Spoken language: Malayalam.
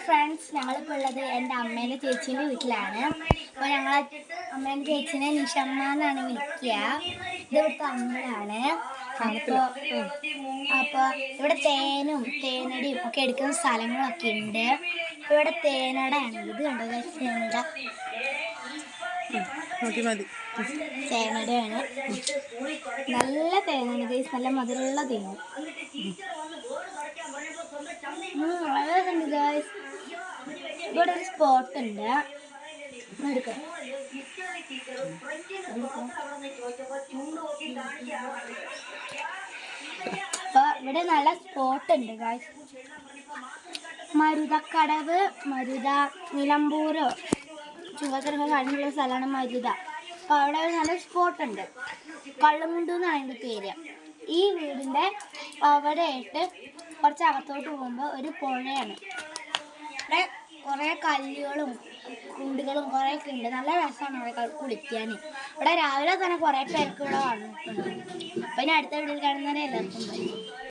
ഫ്രണ്ട്സ്, ഞങ്ങളിപ്പോൾ ഉള്ളത് എൻ്റെ അമ്മേൻ്റെ ചേച്ചീൻ്റെ വീട്ടിലാണ്. അപ്പോൾ ഞങ്ങളെ അമ്മേൻ്റെ ചേച്ചീനെ നിഷമ്മ എന്നാണ് വിളിക്കുക. ഇത് ഇവിടുത്തെ അമ്മയാണ്. അപ്പോൾ ഇവിടെ തേനും തേനടിയും ഒക്കെ എടുക്കുന്ന സ്ഥലങ്ങളൊക്കെ ഉണ്ട്. ഇവിടെ തേനടയാണ്. ഇത് കണ്ടോ, തേനട തേനടയാണ്. നല്ല തേനാണ് ഗൈസ്, നല്ല മധുരമുള്ള തേൻ. ഗൈസ്, ഇവിടെ ഒരു സ്പോട്ട് ഉണ്ട്. അപ്പൊ ഇവിടെ നല്ല സ്പോട്ട് ഉണ്ട് ഗൈസ്. മരുതക്കടവ്, മരുത, നിലമ്പൂർ, ചുങ്കത്തറൊക്കെ കഴിഞ്ഞുള്ള സ്ഥലമാണ് മരുത. അപ്പോൾ അവിടെ ഒരു നല്ല സ്പോട്ടുണ്ട്. കള്ളുമുണ്ട് എന്നാണ് അതിൻ്റെ പേര്. ഈ വീടിൻ്റെ അവിടെയായിട്ട് കുറച്ച് അകത്തോട്ട് പോകുമ്പോൾ ഒരു പുഴയാണ്. ഇവിടെ കുറേ കല്ലുകളും കുണ്ടുകളും കുറേയൊക്കെ ഉണ്ട്. നല്ല രസമാണ് അവിടെ കുളിക്കാൻ. ഇവിടെ രാവിലെ തന്നെ കുറേ പേർക്ക് ഇവിടെ വന്നിട്ടുണ്ട്. അപ്പം ഇനി അടുത്ത വീട്ടിൽ കാണുന്നവരെ എല്ലാവർക്കും